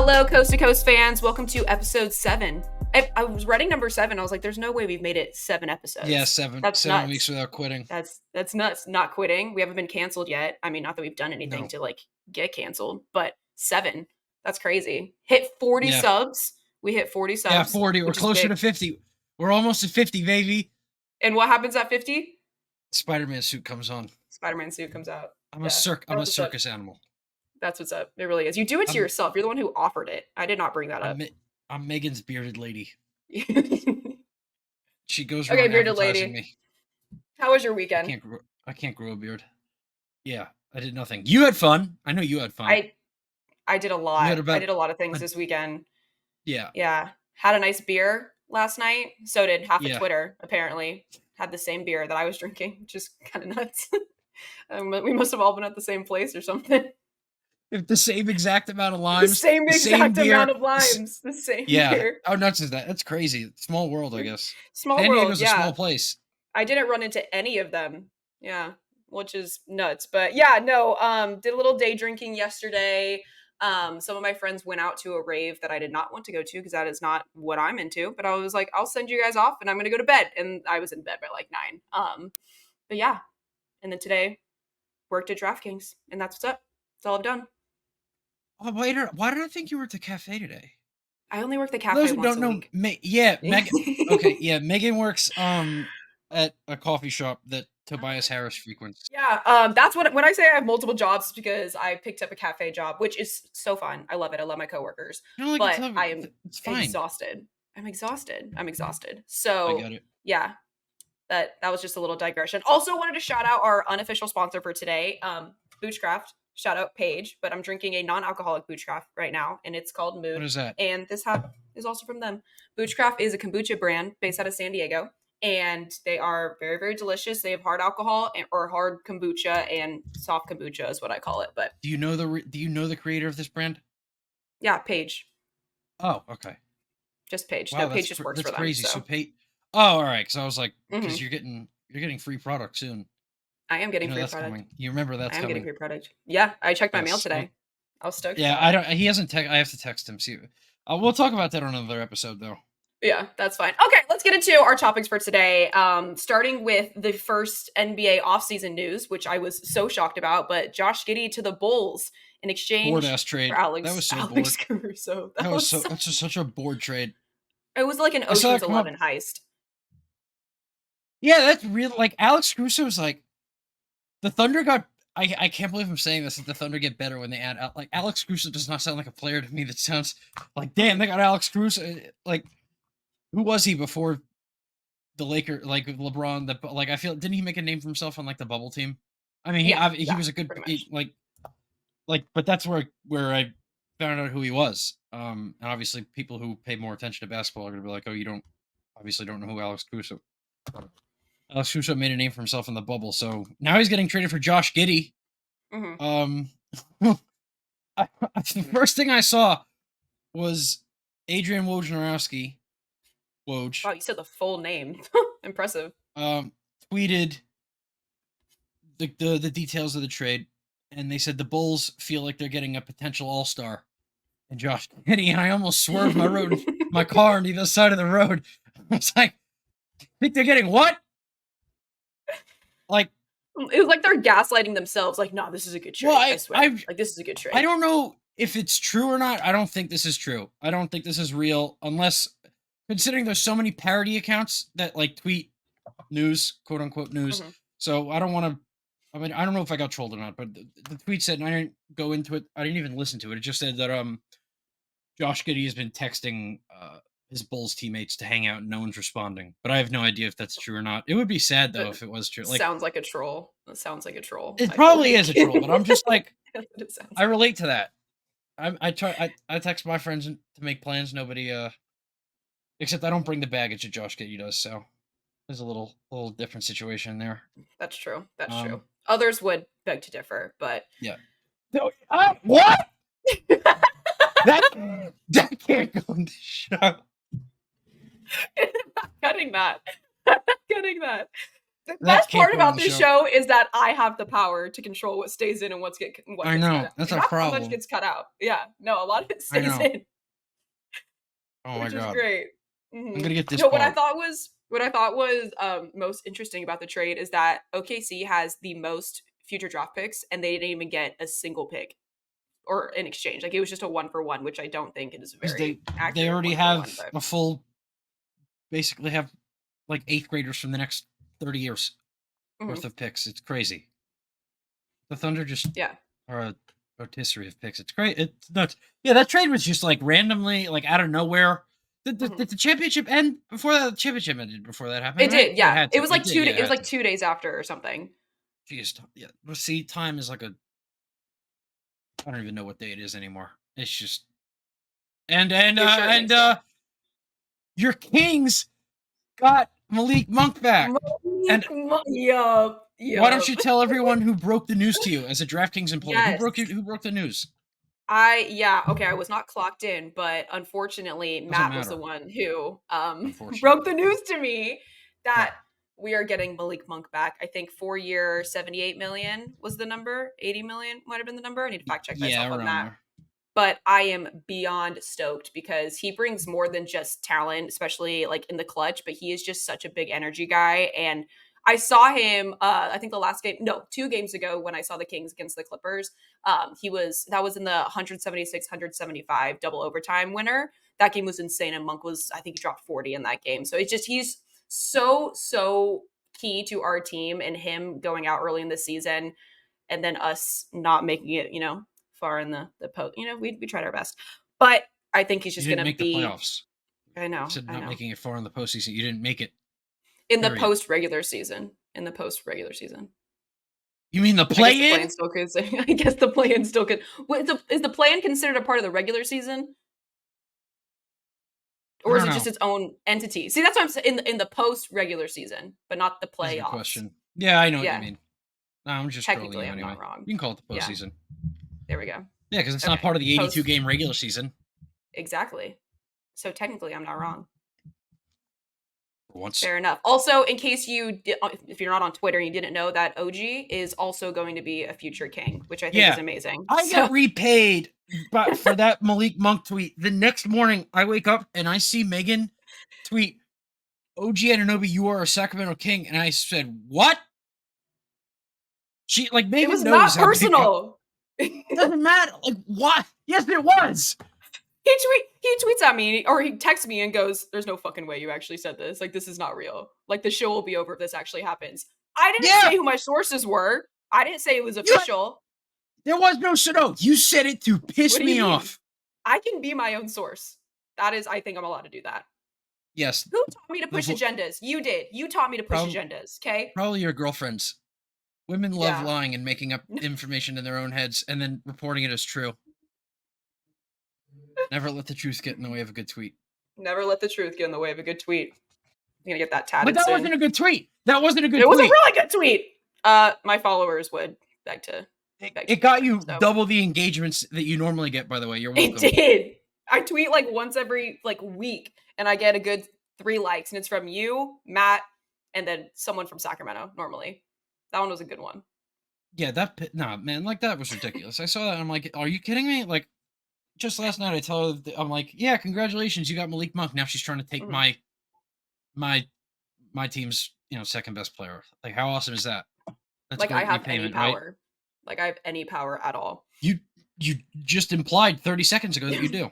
Hello, Coast to Coast fans. Welcome to episode 7. I was writing number 7. I was like, there's no way we've made it 7 episodes. Yeah, seven. That's 7 nuts. weeks without quitting. That's nuts. Not quitting. We haven't been canceled yet. I mean, not that we've done anything to like get canceled, but 7. That's crazy. Hit 40 subs. We hit 40 subs. Yeah, 40. We're closer to 50. We're almost at 50, baby. And what happens at 50? Spider-Man suit comes on. Spider-Man suit comes out. I'm a circus animal. That's what's up. It really is. You do it to yourself. You're the one who offered it. I did not bring that up. I'm Megan's bearded lady. She goes around bearded lady. Me. How was your weekend? I can't grow a beard. Yeah, I did nothing. You had fun. I know you had fun. I did a lot. I did a lot of things this weekend. Yeah. Yeah. Had a nice beer last night. So did half of Twitter, apparently. Had the same beer that I was drinking, which is kind of nuts. We must have all been at the same place or something. If the same exact amount of limes. The same amount of limes. The same beer. How nuts is that? That's crazy. Small world, I guess. Small San world, Diego's a small place. I didn't run into any of them. Yeah. Which is nuts. But yeah, no, did a little day drinking yesterday. Some of my friends went out to a rave that I did not want to go to because that is not what I'm into. But I was like, I'll send you guys off and I'm going to go to bed. And I was in bed by like 9. But yeah. And then today, worked at DraftKings. And that's what's up. That's all I've done. Oh, wait, why did I think you were at the cafe today? I only work the cafe once a week. Megan. Okay, yeah, Megan works at a coffee shop that Tobias Harris frequents. Yeah, that's when I say I have multiple jobs, it's because I picked up a cafe job, which is so fun. I love it. I love my coworkers, but I am exhausted. I'm exhausted. So I got it. Yeah, that was just a little digression. Also wanted to shout out our unofficial sponsor for today, Boochcraft. Shout out Paige, but I'm drinking a non-alcoholic Boochcraft right now, and it's called Mood. What is that? And this hat is also from them. Boochcraft is a kombucha brand based out of San Diego, and they are very, very delicious. They have hard alcohol or hard kombucha and soft kombucha is what I call it. But do you know the creator of this brand? Yeah, Paige. Oh, okay. Just Paige. Wow, no, Paige just works for them. That's crazy. So Paige. Oh, all right. Because I was like, because you're getting free product soon. I am getting free product. Coming. You remember that's coming. I am getting free product. Yeah, I checked my mail today. I was stoked. Yeah, I don't. He hasn't. I have to text him. See, we'll talk about that on another episode, though. Yeah, that's fine. Okay, let's get into our topics for today. Starting with the first NBA offseason news, which I was so shocked about. But Josh Giddey to the Bulls in exchange board-ass trade for Alex. That was so Alex bored. Caruso. That's just such a bored trade. It was like an Ocean's 11 heist. Yeah, that's real. Like Alex Caruso was like. The Thunder got. I can't believe I'm saying this. That the Thunder get better when they add like Alex Caruso does not sound like a player to me. That sounds like damn. They got Alex Caruso. Like who was he before the Lakers? Like LeBron. I feel didn't he make a name for himself on like the bubble team? I mean, he was a good but that's where I found out who he was. And obviously people who pay more attention to basketball are gonna be like, oh, you don't know who Alex Caruso. Alex Caruso made a name for himself in the bubble, so now he's getting traded for Josh Giddey. Mm-hmm. The first thing I saw was Adrian Wojnarowski. Wow, you said the full name. Impressive. Tweeted the details of the trade, and they said the Bulls feel like they're getting a potential all-star in Josh Giddey, and I almost swerved my car on the side of the road. I was like, I think they're getting what? Like it was like they're gaslighting themselves. Like, no, this is a good trade. Well, I swear. This is a good trade. I don't know if it's true or not. I don't think this is true. I don't think this is real, unless considering there's so many parody accounts that like tweet news, quote unquote news. Mm-hmm. So I don't want to. I mean, I don't know if I got trolled or not, but the tweet said, and I didn't go into it. I didn't even listen to it. It just said that Josh Giddey has been texting his Bulls teammates to hang out and no one's responding. But I have no idea if that's true or not. It would be sad though if it was true. Like, sounds like a troll. It sounds like a troll. It probably is a troll, but I'm just like I relate to that. I text my friends to make plans. Nobody except I don't bring the baggage that Josh Giddey does, so there's a little different situation there. That's true. That's true. Others would beg to differ, but yeah. No, what? that can't go on the show. Not cutting that. Not cutting that. The That best can't part go on about the this show. show is that I have the power to control what stays in and what I gets cut know. out. That's our Not how much problem. gets cut out. Yeah, no, a lot of it I stays know. in, Oh my which is god. great. I'm hmm gonna get this No, pod. what I thought was most interesting about the trade is that OKC has the most future draft picks, and they didn't even get a single pick or in exchange. Like it was just a 1-for-1, which I don't think is Because very they accurate already 1-for-1. have But a full, basically have like eighth graders from the next 30 years worth mhm, of picks. It's crazy. The Thunder just yeah, are a rotisserie of picks. It's great. It's nuts. Yeah, that trade was just like randomly, like out of nowhere. mhm. Did the championship end before that? The championship ended before that happened, It right? did. Yeah, it Yeah, had it to. was It like did. Yeah, it it was had like to. 2 days after or something. Jeez, yeah. But see, time is like a. I don't even know what day it is anymore. It's just It sure and makes yeah. your Kings got Malik Monk back. And Yup, why don't yup. you tell everyone who broke the news to you as a DraftKings employee? Yes. Who broke the news? Okay, I was not clocked in, but unfortunately, Doesn't Matt was the matter. one who broke the Unfortunately. news to me Yeah. that we are getting Malik Monk back. I think 4 year, 78 million was the number. 80 million might have been the number. I need to fact check Yeah, myself on around that. there. But I am beyond stoked because he brings more than just talent, especially like in the clutch, but he is just such a big energy guy. And I saw him, I think the last game, no, 2 games ago when I saw the Kings against the Clippers. That was in the 176, 175 double overtime winner. That game was insane. And Monk was, I think he dropped 40 in that game. So it's just, he's so key to our team and him going out early in the season and then us not making it, far in the post. We tried our best, but I think he's You just didn't gonna make the be. playoffs. I You know, said I not know. making it far in the postseason. You didn't make it. In the Period. post regular season, in the post regular season, You mean the I guess the play play-in in? still could. I guess the play-in still could. Is the play-in considered a part of the regular season, I or is don't it know. just its own entity? See, that's what I'm saying. In the post regular season, but not the That's a good playoffs. question. Yeah, I know what you Yeah, mean. No, I'm just trolling technically, you I'm anyway. not wrong. You can call it the Yeah, postseason. there we go. Yeah, because it's not Okay, part of the 82 post game regular season. exactly. So technically, I'm not wrong. For once. Fair enough. Also, in case if you're not on Twitter, you didn't know that OG is also going to be a future king, which I think is Yeah. amazing. I So got repaid but for that Malik Monk tweet. The next morning, I wake up and I see Megan tweet, OG Ananobi, you are a Sacramento King. And I said, what? She, like, it Megan was knows not how big. personal. Doesn't matter. Like, what? Yes, it was. He tweets at me or he texts me and goes, "There's no fucking way you actually said this. Like this is not real. Like the show will be over if this actually happens." I didn't Yeah. say who my sources were. I didn't say it was You, official. there was no Sano. You said it to What piss do you me mean? off. I can be my own source. That is, I think I'm allowed to do that. Yes. Who taught me to The push agendas? You did. You taught me to push prob- agendas. Okay. Probably your girlfriends. Women love Yeah. lying and making up information in their own heads and then reporting it as true. Never let the truth get in the way of a good tweet. Never let the truth get in the way of a good tweet. I'm gonna get that But tatted that soon. wasn't a good tweet. That wasn't a good It was a tweet. really good tweet. My followers would beg to It got you so double the engagements that you normally get, by the way. You're it welcome. did. I tweet like once every like week, and I get a good 3 likes, and it's from you, Matt, and then someone from Sacramento. Normally, that one was a good one. Yeah, nah, man, like that was ridiculous. I saw that and I'm like, are you kidding me? Like, just last night I tell her, I'm like, yeah, congratulations, you got Malik Monk. Now she's trying to take Mhm. my my team's, second best player. Like, how awesome is that? That's Like I great have any repayment, right? power. Like I have any power at all. You you just implied 30 seconds ago that you do.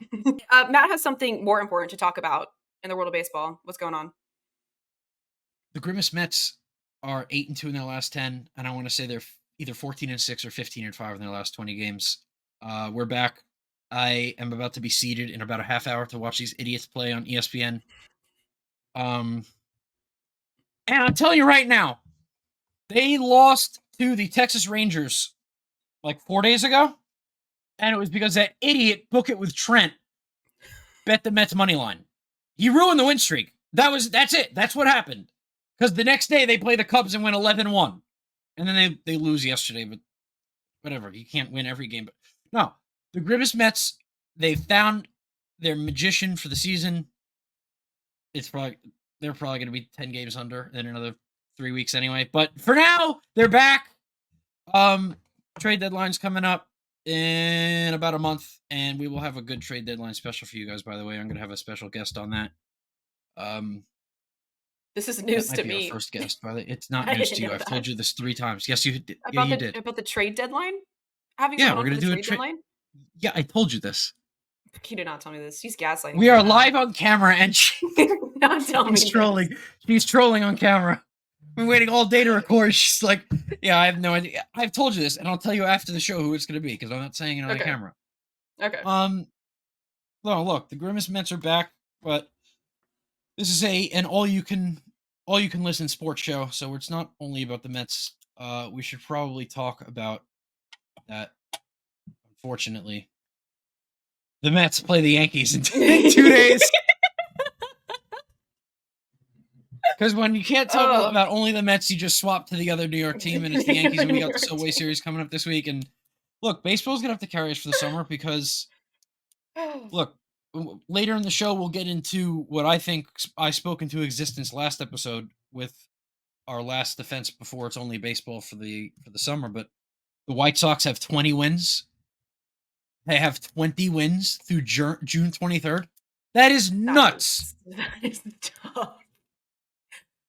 Matt has something more important to talk about in the world of baseball. What's going on? The Grimace Mets are 8-2 in their last 10, and I want to say they're either 14-6 or 15-5 in their last 20 games. We're back. I am about to be seated in about a half hour to watch these idiots play on ESPN. And I'm telling you right now, they lost to the Texas Rangers like 4 days ago, and it was because that idiot Book It with Trent bet the Mets money line. He ruined the win streak. That's it. That's what happened. Because the next day they play the Cubs and win 11-1. And then they lose yesterday, but whatever. You can't win every game. But no, the Grimace Mets, they found their magician for the season. They're probably going to be 10 games under in another 3 weeks anyway. But for now, they're back. Trade deadline's coming up in about a month, and we will have a good trade deadline special for you guys. By the way, I'm going to have a special guest on that. This is That news might to be our me. first guest. By the way, it's not I news didn't to you. know I've told that. you this 3 times. Yes, you did. Yeah, you did. About the trade deadline? Having Yeah, someone we're on for going to the do a trade trade. deadline? Yeah, I told you this. You did not tell me this. She's gaslighting We me are right now. live on camera, and Not telling me she's this. trolling. She's trolling on camera. Been waiting all day to record. She's like, yeah, I have no idea. I've told you this, and I'll tell you after the show who it's going to be because I'm not saying it on Okay. camera. Okay. Well, look, the Grimace Mets are back, but this is an all you can listen sports show, so it's not only about the Mets. We should probably talk about that. Unfortunately, the Mets play the Yankees in 2 days. Because when you can't talk about only the Mets, you just swap to the other New York team, and it's the Yankees, and we got the Subway Series coming up this week. And look, baseball's gonna have to carry us for the summer because, look, later in the show we'll get into what I think I spoke into existence last episode with our last defense before it's only baseball for the summer. But the White Sox have 20 wins. They have 20 wins through June 23rd. That is nuts. That is tough.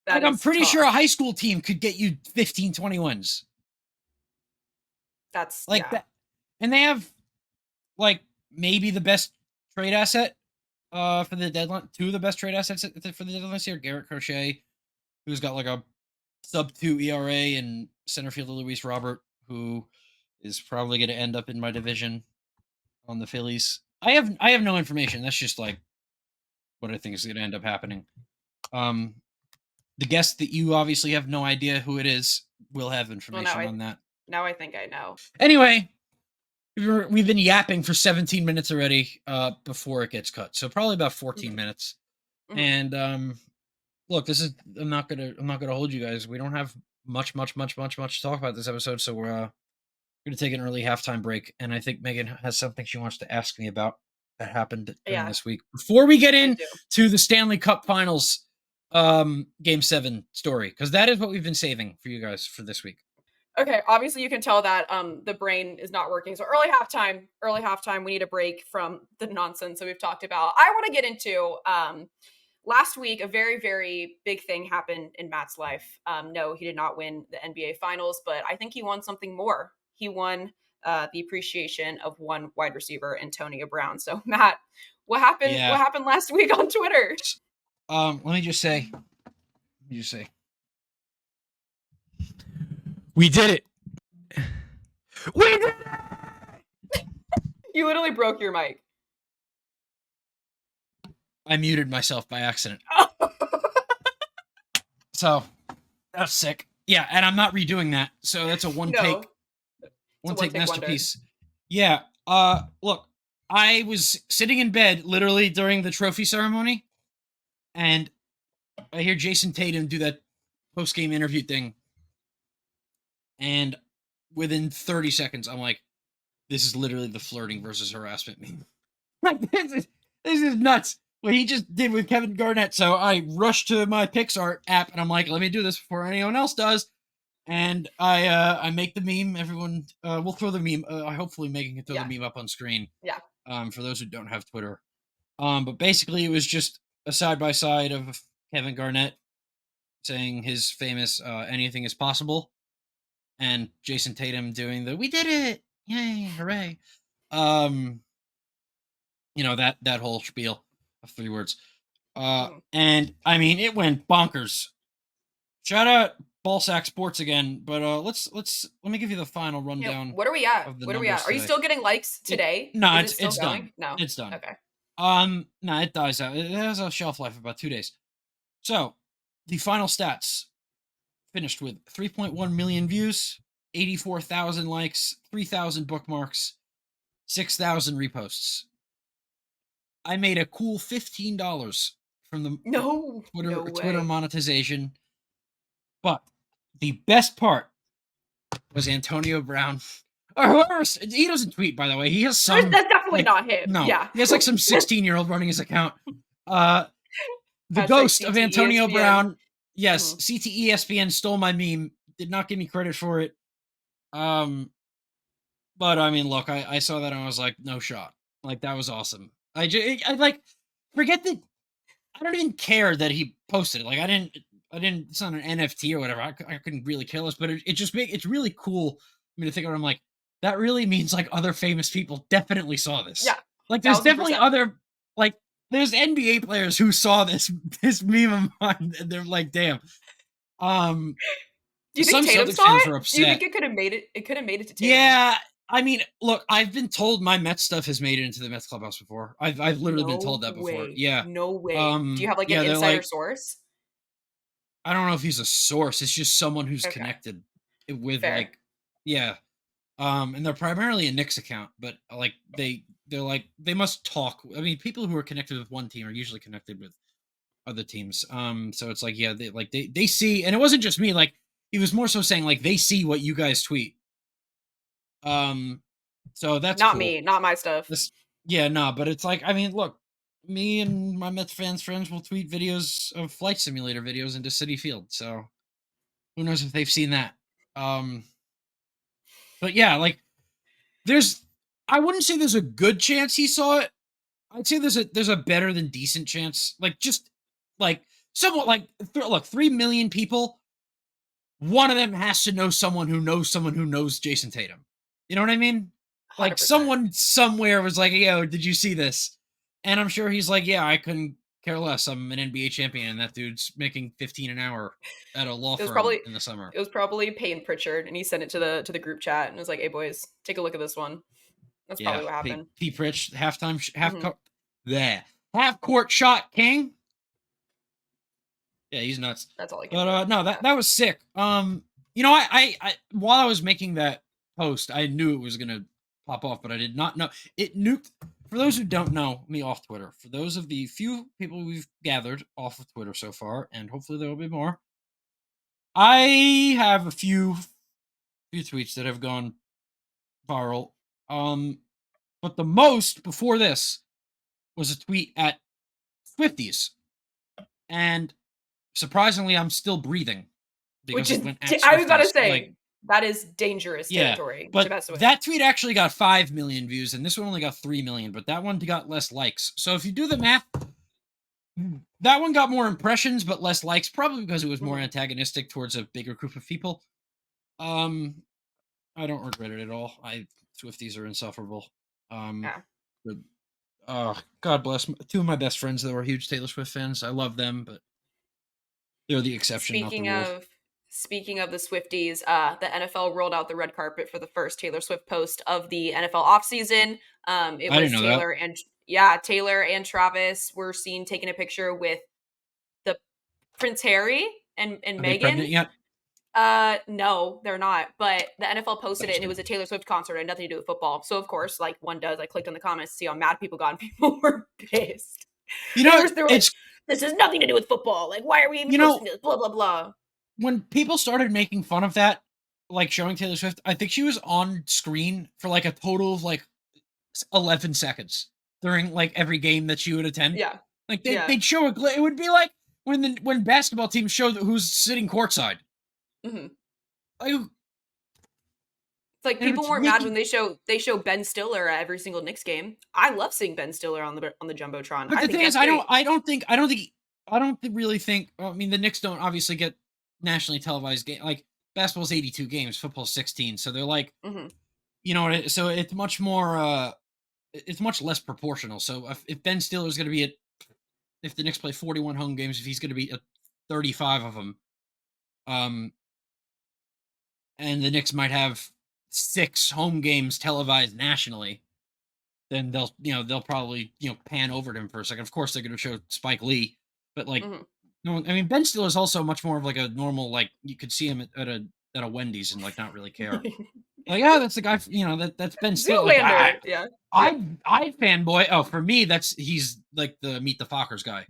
Like, I'm pretty sure a high school team could get you 15, 20 wins. That's like that. And they have like maybe the best trade asset for the deadline. 2 of the best trade assets for the deadline this year. Garrett Crochet, who's got like a sub-2 ERA, and center fielder Luis Robert, who is probably going to end up in my division on the Phillies. I have no information. That's just like what I think is going to end up happening. The guest that you obviously have no idea who it is will have information on that. Now I think I know. Anyway, we've been yapping for 17 minutes already before it gets cut. So probably about 14 minutes. Mm-hmm. And look, this is I'm not gonna hold you guys. We don't have much to talk about this episode, so we're gonna take an early halftime break. And I think Megan has something she wants to ask me about that happened during this week. Before we get into the Stanley Cup Finals Game 7 story, because that is what we've been saving for you guys for this week. Okay, obviously you can tell that the brain is not working. So early halftime, we need a break from the nonsense that we've talked about. I want to get into last week, a very, very big thing happened in Matt's life. No, he did not win the NBA Finals, but I think he won something more. He won the appreciation of one wide receiver, Antonio Brown. So Matt, what happened? Yeah. What happened last week on Twitter? Let me just say, we did it. We did it. You literally broke your mic. I muted myself by accident. So that's sick. Yeah, and I'm not redoing that. So that's a one take masterpiece. Wonder. Yeah. Look, I was sitting in bed literally during the trophy ceremony, and I hear Jason Tatum do that post-game interview thing. And within 30 seconds, I'm like, this is literally the flirting versus harassment meme. Like, this is nuts. What he just did with Kevin Garnett. So I rushed to my PixArt app, and I'm like, let me do this before anyone else does. And I make the meme. Everyone will throw the meme. Hopefully Megan can throw the meme up on screen. Yeah. For those who don't have Twitter. But basically, it was just a side-by-side of Kevin Garnett saying his famous anything is possible, and Jason Tatum doing the "we did it, yay, hooray," that whole spiel of 3 words. And I mean, it went bonkers. Shout out Ballsack Sports again, but let me give you the final rundown. What are we at? Are you still getting likes today? It's done. No, it's done. Okay. No, it dies out. It has a shelf life of about 2 days. So the final stats finished with 3.1 million views, 84,000 likes, 3,000 bookmarks, 6,000 reposts. I made a cool $15 from the Twitter monetization. But the best part was Antonio Brown. Or whoever, he doesn't tweet, by the way. He has some. That's definitely not him. No, yeah. He has like some 16-year-old running his account. The ghost of Antonio Brown yes, Mhm. CTE ESPN stole my meme. Did not give me credit for it. Um, but I mean, look, I saw that and I was like, no shot. Like that was awesome. I like forget that I don't even care that he posted it. Like I didn't it's not an NFT or whatever. I couldn't really care less, but it just it's really cool. I mean to think about it, I'm like, that really means like other famous people definitely saw this. Yeah, Like there's definitely 1000%. other like there's NBA players who saw this meme of mine and they're like, damn. Um Do you think some Tatum Celtics saw fans it? were Do you think upset. it could have made it to Tatum? Yeah, I mean, look, I've been told my Mets stuff has made it into the Mets clubhouse before. I've literally been told No that before. way. Yeah. No way. Do you have, like, an Yeah, they're insider like source? I don't know if he's a source. It's just someone who's Okay, connected with fair. like yeah. And they're primarily a Knicks account, but like they're like they must talk. I mean, people who are connected with one team are usually connected with other teams. So it's like yeah, they see, and it wasn't just me. Like he was more so saying like they see what you guys tweet. Um, so that's Not cool. me, not my stuff. This yeah, no, but it's like I mean, look, me and my Mets fans friends will tweet videos of flight simulator videos into City Field. So who knows if they've seen that? Um, but yeah, like there's I wouldn't say there's a good chance he saw it. I'd say there's a better than decent chance. Like just like somewhat like look, 3 million people. One of them has to know someone who knows Jason Tatum. You know what I mean? Like 100%. someone somewhere was like, "Yo, did you see this?" And I'm sure he's like, "Yeah, I couldn't care less. I'm an NBA champion, and that dude's making 15 an hour at a law It was firm probably in the summer." it was probably Peyton Pritchard, and he sent it to the group chat and was like, "Hey, boys, take a look at this one." That's Yeah, probably what happened. Pete Rich halftime half Mhm. court there half court shot king. Yeah, he's nuts. That's all I can But do. no, Yeah. that was sick. You know, I while I was making that post, I knew it was gonna pop off, but I did not know it nuked. For those who don't know me off Twitter, for those of the few people we've gathered off of Twitter so far, and hopefully there will be more, I have a few tweets that have gone viral. Um, but the most before this was a tweet at Swifties, and surprisingly, I'm still breathing Which because it is went at I was about to Swifties. Like, say, that is dangerous yeah, territory to but mess with. that tweet actually got 5 million views, and this one only got 3 million, but that one got less likes. So if you do the math, that one got more impressions, but less likes, probably because it was more Mhm. antagonistic towards a bigger group of people. Um, I don't regret it at all. Swifties are insufferable. Um, Yeah. but, God bless two of my best friends that were huge Taylor Swift fans. I love them, but they're the exception, not the Speaking rule. of speaking of the Swifties, the NFL rolled out the red carpet for the first Taylor Swift post of the NFL offseason. It I didn't was know that. Taylor and Travis were seen taking a picture with the Prince Harry and Are they Meghan. pregnant yet? No, they're not. But the NFL posted it, That's and it was good. a Taylor Swift concert. It had nothing to do with football. So of course, like one does, I clicked on the comments to see how mad people got, and people were pissed. You know, They were like, it's "This has nothing to do with football. Like, why are we even you know posting this?" Blah blah blah. when people started making fun of that, like showing Taylor Swift, I think she was on screen for like a total of like 11 seconds during like every game that she would attend. Yeah, Like yeah. they'd show it would be like when basketball teams show who's sitting courtside. Mhm. Like, It's like and people it's weren't mad when making they show Ben Stiller at every single Knicks game. I love seeing Ben Stiller on the jumbotron. but I the think thing is that's great. I don't really think I mean the Knicks don't obviously get nationally televised game like basketball's 82 games, football's 16. So they're like, Hmm. you know, so it's much more it's much less proportional. So if Ben Stiller is going to be at if the Knicks play 41 home games, if he's going to be at 35 of them, um, and the Knicks might have 6 home games televised nationally, then they'll probably pan over to him for a second. Of course, they're going to show Spike Lee, but like Hmm. no, I mean Ben Stiller is also much more of like a normal like you could see him at a Wendy's and like not really care. Like, oh, that's the guy. That's Ben Stiller. Like, Zoolander. Yeah. Yeah. I fanboy. Oh, for me, he's like the Meet the Fockers guy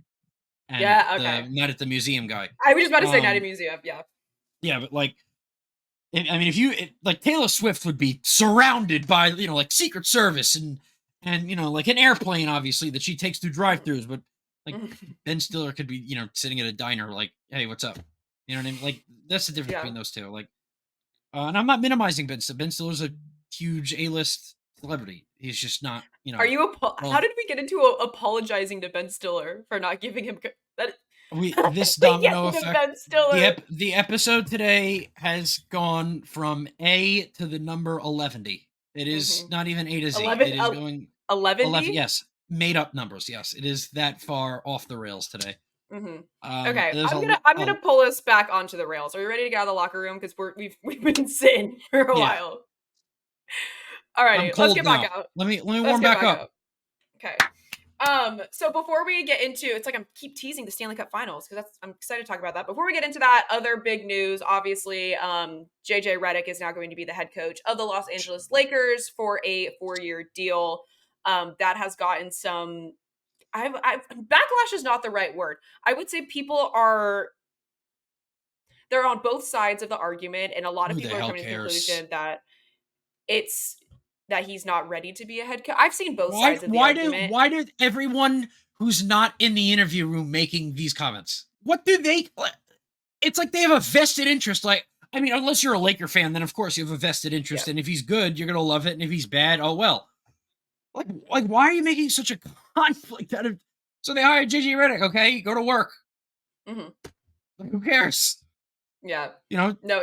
and Yeah. the Okay. Night at the Museum guy. I was just about to say Night at Um, Museum. Yeah. yeah, but like, I mean, like Taylor Swift would be surrounded by like Secret Service and like an airplane, obviously that she takes through Mhm. drive-throughs, but like Mhm. Ben Stiller could be sitting at a diner, like, hey, what's up? You know what I mean? Like, that's the difference Yeah. between those two. Like, and I'm not minimizing Ben Stiller. Ben Stiller's a huge A-list celebrity. He's just not, Are you how well, did we get into apologizing to Ben Stiller for not giving him that how did this we get domino into effect. Ben Stiller? The episode today has gone from A to the number 11. It is Mhm. not even A to Z. 11 It is going 11. 11D? Yes, made up numbers. Yes, it is that far off the rails today. Mhm. Okay, There's I'm gonna pull us back onto the rails. Are you ready to get out of the locker room? Because we've been sitting for a yeah. while. I'm Alrighty, let's cold get back now. out. Let me Let's warm get back back up. up. Okay. So before we get into, it's like I'm keep teasing the Stanley Cup Finals because I'm excited to talk about that. Before we get into that, other big news, obviously, JJ Reddick is now going to be the head coach of the Los Angeles Lakers for a 4-year deal. That has gotten some. Backlash is not the right word. I would say they're on both sides of the argument, and a lot of Who the people are hell coming to the cares? conclusion that it's that he's not ready to be a head coach. I've seen both Why sides of the why do argument. why did everyone who's not in the interview room making these comments? What do they? It's like they have a vested interest. Like, I mean, unless you're a Laker fan, then of course you have a vested interest. Yeah. And if he's good, you're gonna love it. And if he's bad, oh well. Like, why are you making such a conflict out of? So they hired JJ Redick. Okay, go to work. Mhm. Like, who cares? Yeah. You know, No,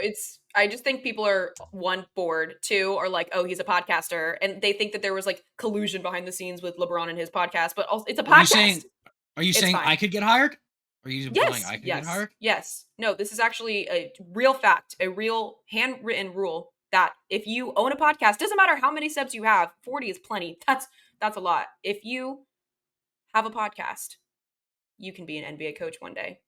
I just think people are one, bored, two, are like, oh, he's a podcaster. And they think that there was like collusion behind the scenes with LeBron and his podcast, but also it's a are you podcast. saying? Are you It's saying I fine. could get hired? Are you implying Yes, I could get yes, hired? yes. No, this is actually a real fact, a real handwritten rule that if you own a podcast, doesn't matter how many subs you have, 40 is plenty. That's a lot. If you have a podcast, you can be an NBA coach one day.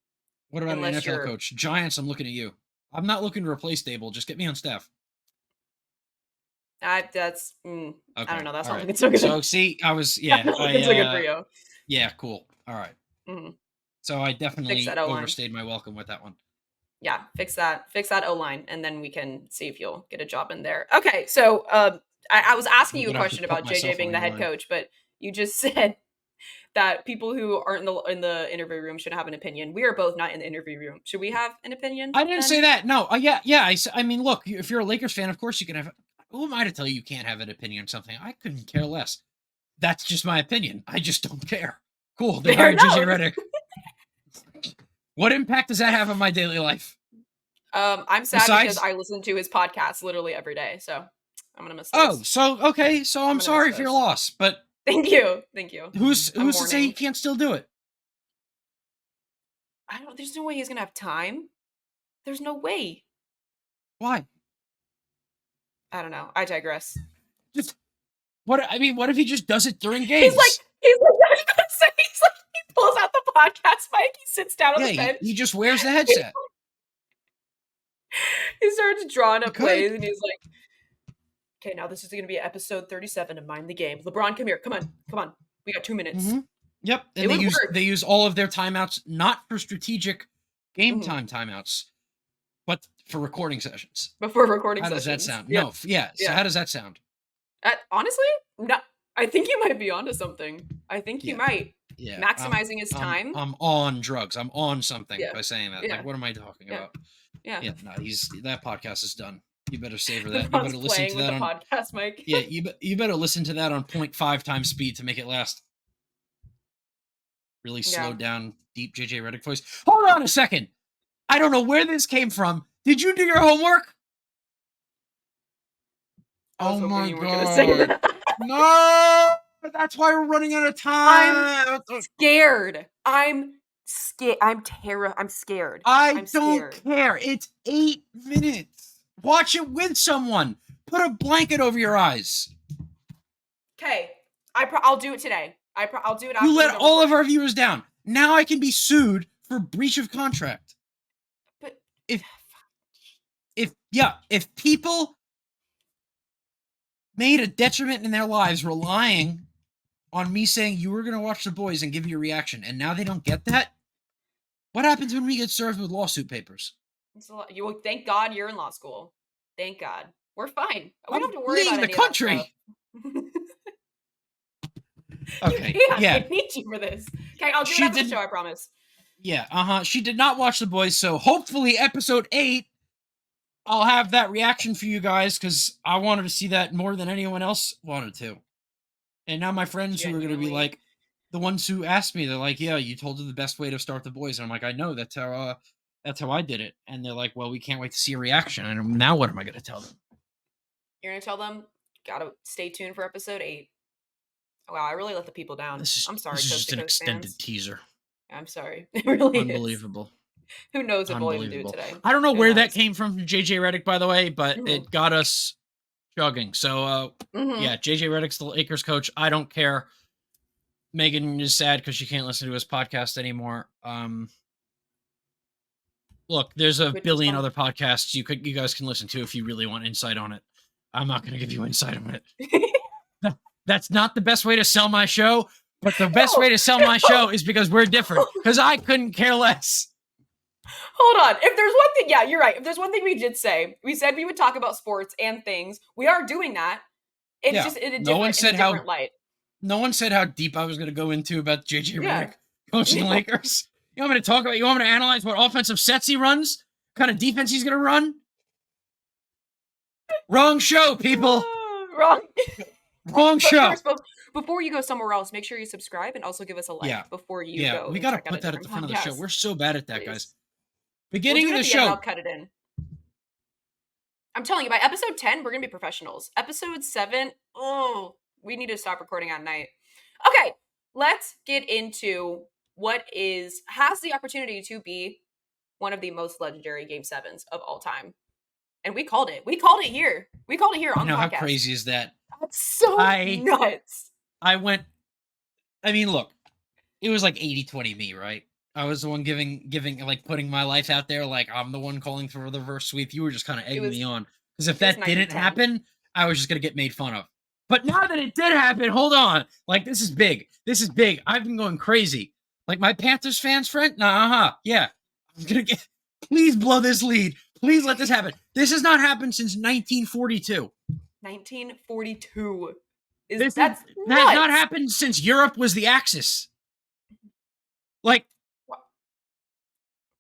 What about an Unless NFL you're coach? Giants, I'm looking at you. I'm not looking to replace Dable. Just get me on staff. I don't Okay. know. That's All not right. looking so So good. see, I was That's yeah, not looking so good for you. yeah, cool. All right. Mhm. So I Fix that definitely O line. overstayed my welcome with that one. Yeah, fix that O line, and then we can see if you'll get a job in there. Okay, so I was asking I'm you a gonna have to question put about JJ myself on being the the head line. coach, but you just said that people who aren't in the interview room should have an opinion. We are both not in the interview room. Should we have an opinion I didn't say then? that. No. Yeah. I mean, look, if you're a Lakers fan, of course you can have. Who am I to tell you can't have an opinion on something? I couldn't care less. That's just my opinion. I just don't care. Cool. They Fair hired JJ enough. Redick. What impact does that have on my daily life? I'm sad because Besides, I listen to his podcast literally every day, so I'm gonna miss oh, those. so okay, so I'm I'm gonna miss sorry for your those. loss, but Thank you. I'm who's to say he mourning. can't still do it? I don't. There's no way he's gonna have time. There's no way. Why? I don't know. I digress. Just what? I mean, what if he just does it during He's like, games? I was gonna say, he's like, he pulls out the podcast mic, he sits down on Yeah, the bench, he just wears the he, headset. he starts drawing He up could. plays, and he's like, okay, now this is gonna be episode 37 of Mind the Game. LeBron, come here, come on. We got 2 minutes. Mm-hmm. Yep, It and would work. they use all of their timeouts not for strategic game Mhm. time timeouts, but for recording sessions. Before recording How does that sessions. sound? Yeah, No, yeah. So yeah. how does that sound? Honestly, no, I think he might be onto something. I think he Yeah, might. yeah. Maximizing his time. I'm on drugs. I'm on something Yeah, by saying that. Like, yeah, what am I talking yeah, about? yeah. Yeah, no, that podcast is done. You better savor that. You LeBron's better listen playing to with that the on. podcast mic. Yeah, you better listen to that on 0.5 times speed to make it last. Really Yeah. slowed down, deep JJ Redick voice. Hold on a second. I don't know where this came from. Did you do your homework? I was Oh hoping my you weren't gonna say god. that. No! That's why we're running out of I'm time. scared. I'm scared. I'm scared. I I'm don't scared. care. It's 8 minutes. Watch it with someone. Put a blanket over your eyes. Okay. I'll do it today. I'll do it You after we're let done all of recording. our viewers down. Now I can be sued for breach of contract. But If people made a detriment in their lives relying on me saying you were going to watch The Boys and give you a reaction, and now they don't get that, what happens when we get served with lawsuit papers? you will thank God you're in law school. Thank God. We're fine. We I'm don't have to worry fleeing about the any of that stuff. country. You Okay, can't. yeah. I need you for this. Okay, I'll do it She after the didn't. show, I promise. Yeah, she did not watch The Boys, so hopefully episode 8, I'll have that reaction for you guys, because I wanted to see that more than anyone else wanted to. And now my friends who are going to be Genuinely. like, the ones who asked me, they're like, yeah, you told her the best way to start The Boys. And I'm like, I know, that's how I did it. And they're like, well, we can't wait to see a reaction. And now what am I going to tell them? You're gonna tell them, gotta stay tuned for episode 8. Wow, I really let the people down. This is I'm sorry, this is Coast just to an Coast extended fans. teaser. I'm sorry. It really is. Unbelievable. Who knows if we'll even do it Unbelievable. today? I don't know Who where that knows? came from JJ Reddick, by the way, but Mhm. it got us chugging. So Mhm. yeah, JJ Reddick's the Lakers coach. I don't care. Megan is sad because she can't listen to his podcast anymore. Look, there's a Which is billion fun. other podcasts you guys can listen to if you really want insight on it. I'm not going to give you insight on it. That's not the best way to sell my show, but the best No, way to sell my no. show is because we're different. Because I couldn't care less. Hold on. If there's one thing, yeah, you're right. If there's one thing we did say, we said we would talk about sports and things. We are doing that. It's Yeah, just in a no one different said how light. no one said how deep I was going to go into about JJ Yeah. Redick coaching the Yeah. Lakers. You want me to talk about? You want me to analyze what offensive sets he runs? What kind of defense he's going to run? Wrong show, people. Wrong. Wrong But show. first, before you go somewhere else, make sure you subscribe and also give us a like before you Yeah, go we and got to check out a put that at different the front of the show. podcast. We're so bad at that, guys. Please. We'll Beginning do of it the at the end. I'll show. cut it in. I'm telling you, by episode 10, we're gonna be professionals. Episode 7, oh, we need to stop recording at night. Okay, let's get into what has the opportunity to be one of the most legendary game 7s of all time. And we called it. We called it here. We called it here on You the know how podcast. crazy is that? That's so I nuts. went. I mean, look, it was like 80-20 me, right? I was the one giving like putting my life out there, like I'm the one calling for the reverse sweep. You were just kind of It egging was me on, because if it was that 90 didn't 10. happen, I was just gonna get made fun of. But now that it did happen, hold on, like this is big. This is big. I've been going crazy. Like my Panthers fans, friend. Yeah, I'm gonna get. Please blow this lead. Please let this happen. This has not happened since 1942. 1942. That That's has not nuts. happened since Europe was the Axis. Like,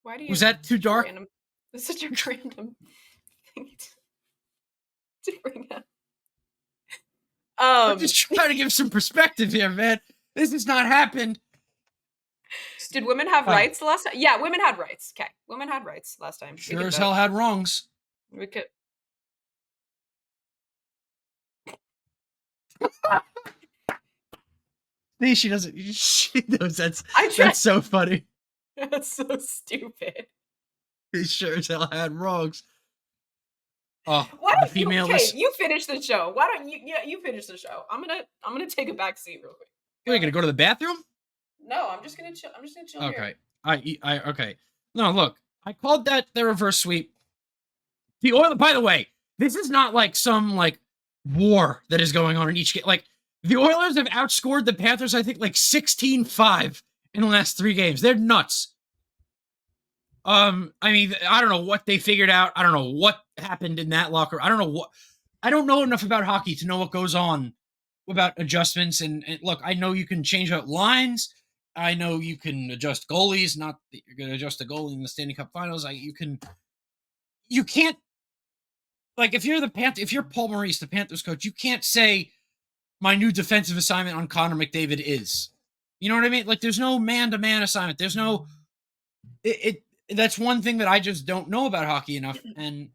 Why do you was have that too such a dark? random That's such a random thing to bring up? I'm just trying to give some perspective here, man. This has not happened. Did women have rights the last time? Yeah, women had rights. Okay, women had rights last time. Sure as hell had wrongs. We could. See, she doesn't. She knows that's I tried. that's so funny. That's so stupid. He sure as hell had wrongs. Oh, Why the don't you? female. Okay, you finish the show. Why don't you? Yeah, you finish the show. I'm gonna take a back seat real quick. Are you gonna go to the bathroom? No, I'm just gonna chill. I'm just gonna chill Okay. here. Okay. No, look, I called that the reverse sweep. The Oilers. By the way, this is not like some like war that is going on in each game. Like the Oilers have outscored the Panthers, I think, like 16-5 in the last 3 games. They're nuts. I mean, I don't know what they figured out. I don't know what happened in that locker. I don't know enough about hockey to know what goes on about adjustments. And look, I know you can change out lines. I know you can adjust goalies. Not that you're going to adjust a goalie in the Stanley Cup Finals. You can't, like, if you're Paul Maurice, the Panthers coach, you can't say my new defensive assignment on Connor McDavid is. You know what I mean? Like, there's no man-to-man assignment. There's no that's one thing that I just don't know about hockey enough. And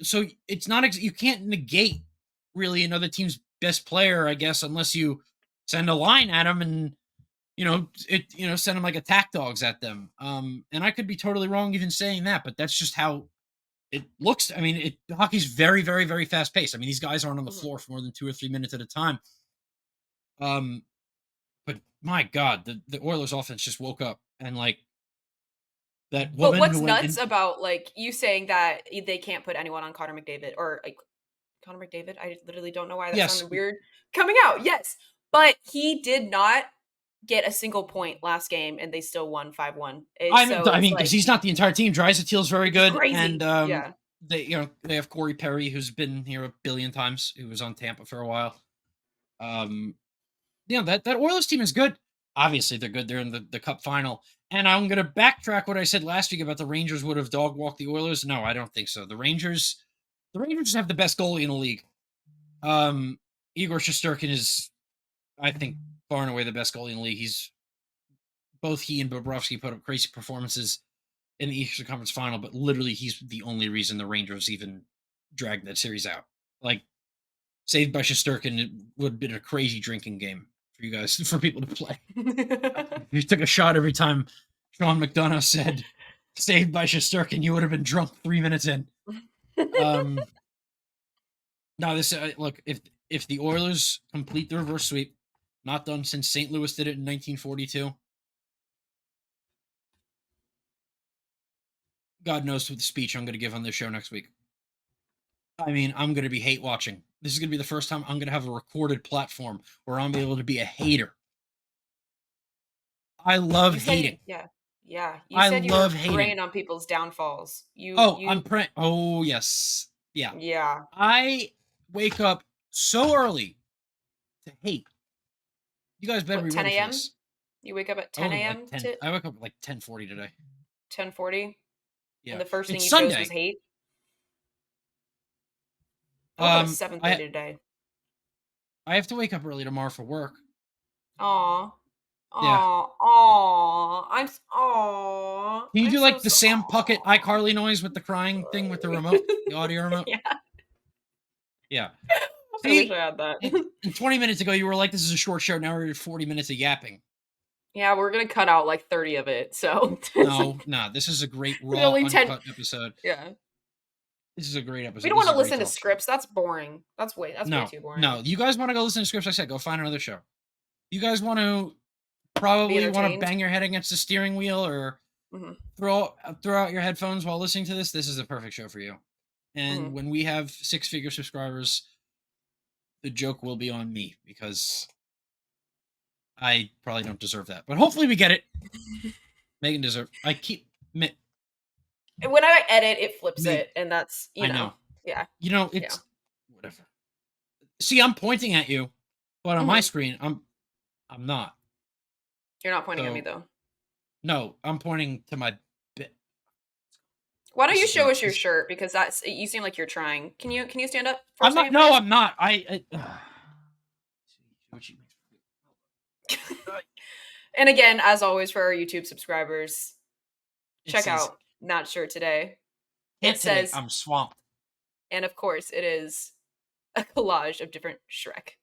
so it's not, you can't negate really another team's best player, I guess, unless you send a line at them and, send them like attack dogs at them. And I could be totally wrong even saying that, but that's just how it looks. I mean, hockey's very, very, very fast paced. I mean, these guys aren't on the floor for more than 2 or 3 minutes at a time. But my God, the Oilers offense just woke up, and like, that woman. But what's nuts about like you saying that they can't put anyone on Connor McDavid or like Connor McDavid? I literally don't know why that sounded weird coming out. Yes, but he did not get a single point last game, and they still won 5-1. I mean, because he's not the entire team. Draisaitel's very good, crazy. And yeah, they have Corey Perry, who's been here a billion times, who was on Tampa for a while. That Oilers team is good. obviously they're good. They're in the Cup final. And I'm going to backtrack what I said last week about the Rangers would have dog walked the Oilers. No, I don't think so. The Rangers have the best goalie in the league. Igor Shesterkin is, I think, far and away the best goalie in the league. Both he and Bobrovsky put up crazy performances in the Eastern Conference Final, but literally he's the only reason the Rangers even dragged that series out. Like, saved by Shesterkin, it would have been a crazy drinking game for you guys, for people to play. You took a shot every time Sean McDonough said "saved by Shesterkin," you would have been drunk 3 minutes in. No, this look, if the Oilers complete the reverse sweep, not done since St. Louis did it in 1942. God knows what the speech I'm going to give on this show next week. I mean, I'm going to be hate watching. This is going to be the first time I'm going to have a recorded platform where I'm able to be a hater. I love hating. Yeah. Yeah. You I said you love were hating. preying on people's downfalls. I'm praying. Oh, yes. Yeah. Yeah. I wake up so early to hate. You guys better be 10 ready for a.m.? this. You wake up at 10 a.m. I wake up at like 10:40 today. 10:40? Yeah. And the first thing It's you Sunday. chose was hate? I woke up at 7:30 today. I have to wake up early tomorrow for work. Aw. Yeah. Aw. Aw. Can you do like the Sam Puckett iCarly noise with the crying thing with the remote, the audio remote? Yeah. Yeah. I wish I had that. And 20 minutes ago, you were like, this is a short show. Now we're at 40 minutes of yapping. Yeah, we're going to cut out like 30 of it. So no, this is a great raw, uncut episode. Yeah. This is a great episode. We don't want to listen to scripts. That's boring. That's way too boring. No, you guys want to go listen to scripts? I said, go find another show. You guys want to probably want to bang your head against the steering wheel or throw out your headphones while listening to this. This is the perfect show for you. And when we have 6-figure subscribers, the joke will be on me because I probably don't deserve that. But hopefully we get it. Meghan deserves. When I edit, it flips it, and that's I know. Yeah. It's whatever. See, I'm pointing at you, but on my screen, I'm not. You're not pointing at me though. No, I'm pointing to my bit. Why don't you show us your shirt? Because you seem like you're trying. Can you stand up? I'm not. No, I'm not. And again, as always, for our YouTube subscribers, check out Matt's shirt today. It says I'm swamped. And of course, it is a collage of different Shrek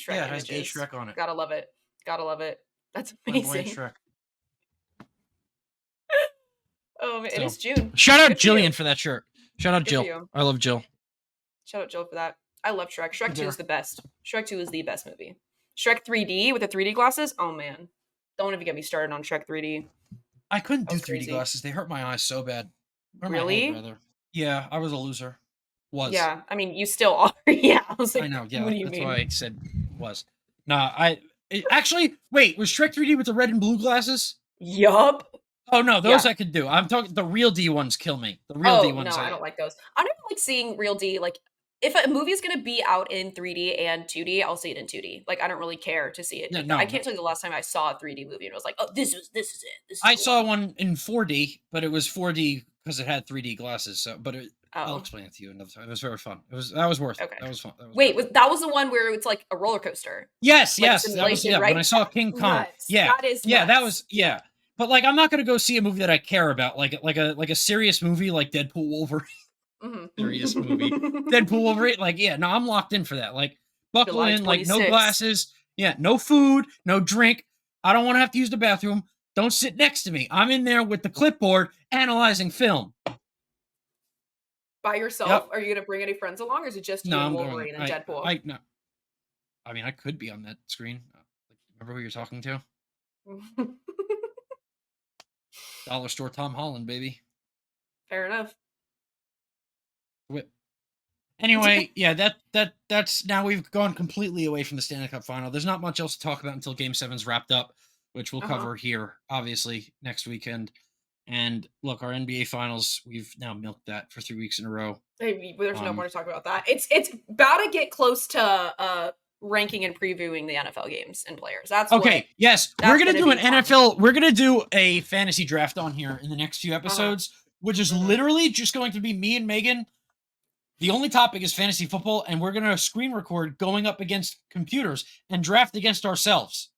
yeah, it images. has Shrek on it. Gotta love it. Gotta love it. That's amazing. Shrek. Oh, man, it is June. Shout out Jillian for that shirt. Shout out Jill. I love Jill. Shout out Jill for that. I love Shrek. Shrek 2 is the best. Shrek 2 is the best movie. Shrek 3D with the 3D glasses? Oh, man. Don't even get me started on Shrek 3D. I couldn't do 3D glasses. They hurt my eyes so bad. Really? Yeah, I was a loser. Yeah, I mean, you still are. Yeah, I was like, I know. Yeah, what do you that's mean? why I said was. Actually, wait, was Shrek 3D with the red and blue glasses? Yup. Oh no, those I could do. I'm talking the real D ones kill me. The real D ones. No, I don't like those. I don't like seeing real D. Like, if a movie is gonna be out in 3D and 2D, I'll see it in 2D. Like, I don't really care to see it. Yeah, I can't tell you the last time I saw a 3D movie and it was like, oh, this is it. I saw one in 4D, but it was 4D because it had 3D glasses. So, I'll explain it to you another time. It was very fun. That was worth it. That was fun. That was the one where it's like a roller coaster. Yes, that was right? When I saw King Kong. Nuts. Yeah, that is nuts. That was But like, I'm not gonna go see a movie that I care about, like a serious movie like Deadpool Wolverine. Serious movie, Deadpool Wolverine. Like, no, I'm locked in for that. Like, buckle July in. 26th. Like, no glasses. Yeah, no food, no drink. I don't want to have to use the bathroom. Don't sit next to me. I'm in there with the clipboard analyzing film. By yourself? Yep. Are you gonna bring any friends along, or is it just you and Wolverine and Deadpool? No. I mean, I could be on that screen. Remember who you're talking to? Dollar store Tom Holland, baby. Fair enough. Whip. Anyway, that's now we've gone completely away from the Stanley Cup final. There's not much else to talk about until Game 7's wrapped up, which we'll cover here, obviously, next weekend. And look, our NBA finals, we've now milked that for 3 weeks in a row. There's no more to talk about that. It's about to get close to ranking and previewing the NFL games and players. That's Okay, yes, we're that's gonna gonna do an be fun. NFL. We're gonna do a fantasy draft on here in the next few Uh-huh. episodes, which is Mhm. literally just going to be me and Megan. The only topic is fantasy football, and we're gonna screen record going up against computers and draft against ourselves.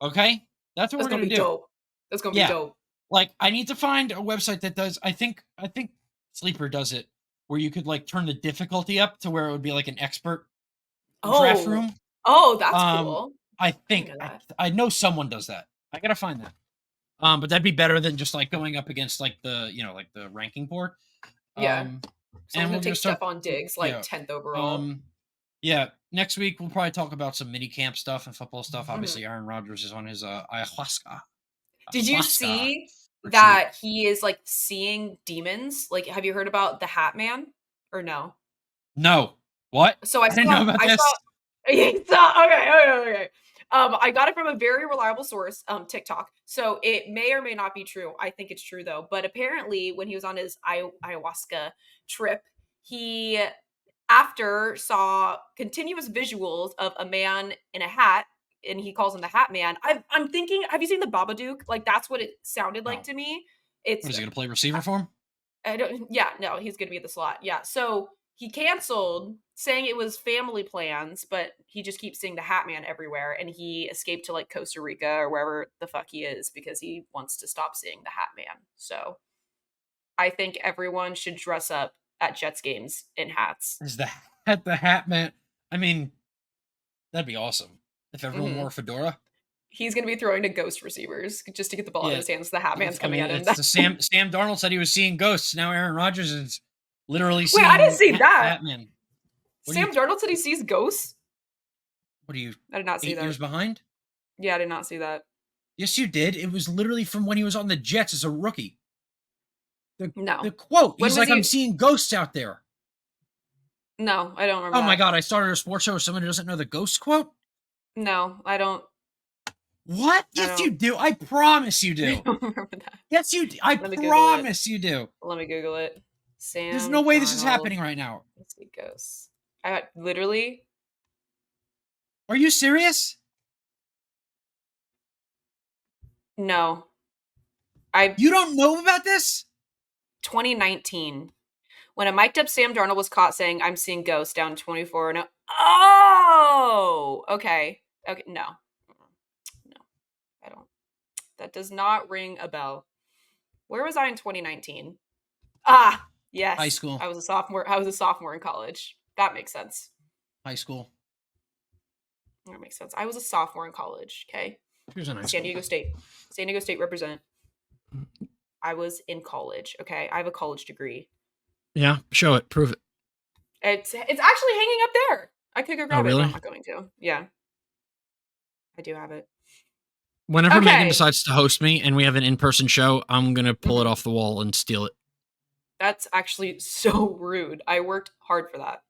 Okay, that's what That's we're gonna gonna be do. dope. That's gonna be Yeah, dope. like I need to find a website that does. I think Sleeper does it, where you could like turn the difficulty up to where it would be like an expert draft Oh. room. Oh, that's Um, cool. I I didn't think know that. I know someone does that. I gotta find that. But that'd be better than just like going up against like the like the ranking board. Yeah. Um, Someone's and gonna we're gonna take start. Stephon Diggs, like Yeah. 10th overall. Um, yeah. Next week we'll probably talk about some mini camp stuff and football stuff. Mhm. Obviously, Aaron Rodgers is on his Did you ayahuasca see retreat. that he is, like, seeing demons? Like, have you heard about the Hat Man or no? No, what? So I I didn't know saw about I saw this. okay. I got it from a very reliable source, TikTok. So it may or may not be true. I think it's true though. But apparently, when he was on his ayahuasca trip, he after saw continuous visuals of a man in a hat, and he calls him the Hat Man. I'm thinking, have you seen the Babadook? Like that's what it sounded like No. to me. What It's is he gonna play receiver for him? I don't yeah, no, he's gonna be at the slot. Yeah. So he canceled saying it was family plans, but he just keeps seeing the Hat Man everywhere and he escaped to like Costa Rica or wherever the fuck he is because he wants to stop seeing the Hat Man. So I think everyone should dress up at Jets games in hats. Is the hat man? I mean, that'd be awesome if everyone wore Hmm. a fedora. He's gonna be throwing to ghost receivers just to get the ball out of Yeah, his hands. The Hat Man's I coming mean, at him. it's the Sam Darnold said he was seeing ghosts. Now Aaron Rodgers is literally Wait, I didn't seeing see that. Batman. What are you? Sam Darnold said he sees ghosts. What are you? I did not see 8 years that. behind? Yeah, I did not see that. Yes, you did. It was literally from when he was on the Jets as a rookie. The No. quote. When He's was like, "I'm he? seeing ghosts out there." No, I don't remember Oh my that. god! I started a sports show with someone who doesn't know the ghost quote. No, I don't. What? I Yes, you don't. do. I promise you I do. don't remember that. Yes, you. I Let me Google it. promise you do. Let me Google it. There's no Sam way this is Darnold. happening right now. Let's see, ghosts. I literally Are you serious? no. I You don't know about this? 2019 when a mic'd up Sam Darnold was caught saying, "I'm seeing ghosts," down 24. No. Oh, okay. Okay, no, no, I don't. That does not ring a bell. Where was I in 2019? Ah, High yes, school. I was a sophomore. I was a sophomore in college. That makes sense. High school. That makes sense. I was a sophomore in college. Okay. Here's an high San school. Diego State. San Diego State represent. I was in college. Okay. I have a college degree. Yeah, show it. Prove it. It's actually hanging up there. I could go grab it, really? but I'm not going to. Yeah. I do have it. Whenever Megan Okay. decides to host me and we have an in-person show, I'm gonna pull it Mhm. off the wall and steal it. That's actually so rude. I worked hard for that.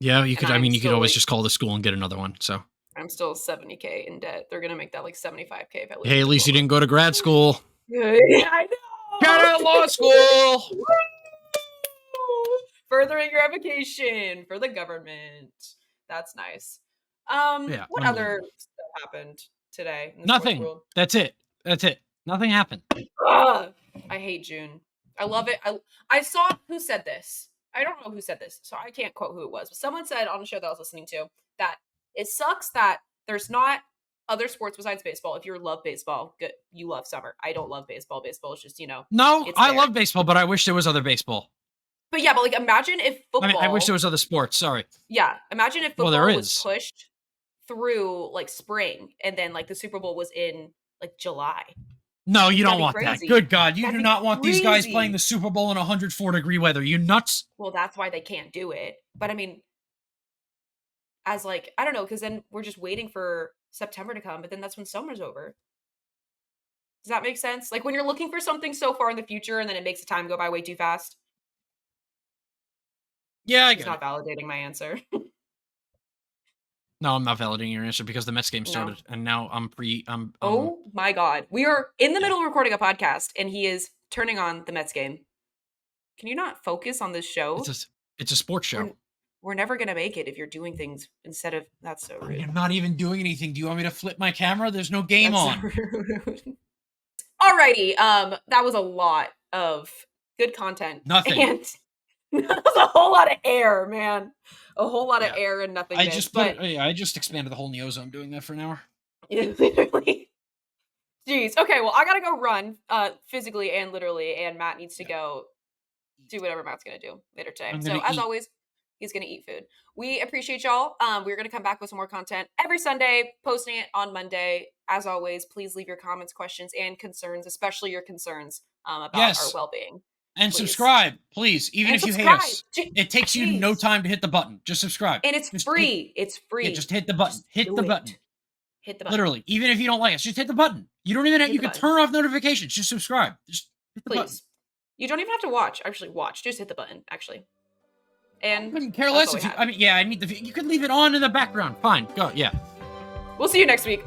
Yeah, you And could. I I'm mean, you could still always like just call the school and get another one. So I'm still 70K in debt. They're gonna make that like 75K if I lose hey, my at least you diploma. didn't go to grad school. I Shout out law know. school. Woo! Furthering your education for the government. That's nice. Yeah, What other unbelievable. stuff happened today in the sports Nothing. world? That's it. That's it. Nothing happened. Ugh, I hate June. I love it. I saw who said this. I don't know who said this, so I can't quote who it was. But someone said on a show that I was listening to that it sucks that there's not other sports besides baseball. If you love baseball, good. You love summer. I don't love baseball. Baseball is just No, it's I there. love baseball, but I wish there was other baseball. But yeah, but like imagine if I mean, I wish there football. was other sports. Sorry. Yeah, imagine if Well, there football was is. pushed through like spring, and then like the Super Bowl was in like July. No, you don't That'd be want that. crazy. Good God, you That'd do be not want these guys crazy. playing the Super Bowl in 104-degree weather. You nuts? Well, that's why they can't do it. But I mean, as like I don't know, because then we're just waiting for September to come, but then that's when summer's over. Does that make sense? Like when you're looking for something so far in the future, and then it makes the time go by way too fast. Yeah, I He's get it. not validating my answer. No, I'm not validating your answer because the Mets game No. started, and now I'm Oh my god, we are in the Yeah. middle of recording a podcast, and he is turning on the Mets game. Can you not focus on this show? It's a sports show. we're never gonna make it if you're doing things instead of that's so I mean, rude. I'm not even doing anything. Do you want me to flip my camera? There's no game That's so on. rude. Alrighty, that was a lot of good content, Nothing. and that was a whole lot of air, man. A whole lot of Yeah. air and nothingness, but Yeah, I just expanded the whole Neozone doing that for an hour. literally. Jeez. Okay, well, I gotta go run, physically and literally, and Matt needs to Yeah. go do whatever Matt's gonna do later today. I'm So gonna as eat. always, he's gonna eat food. We appreciate y'all. We're gonna come back with some more content every Sunday, posting it on Monday. As always, please leave your comments, questions, and concerns, especially your concerns about our Yes. well-being. And Please. subscribe, please. Even And if you hate subscribe. us. It takes you no Please. time to hit the button. Just subscribe. And it's Just hit free. It's Yeah, free. just hit the button. Just Hit do the it. button. Hit the button. Literally. Even if you don't like us, just hit the button. You don't even have, Hit you the can button. turn off notifications. Just subscribe. Just hit the button. Please. You don't even have to watch. Actually, watch. Just hit the button, actually. I And couldn't care that's less all we if you, have. I mean, yeah, I need the, you could leave it on in the background. Fine. Go. Yeah. We'll see you next week.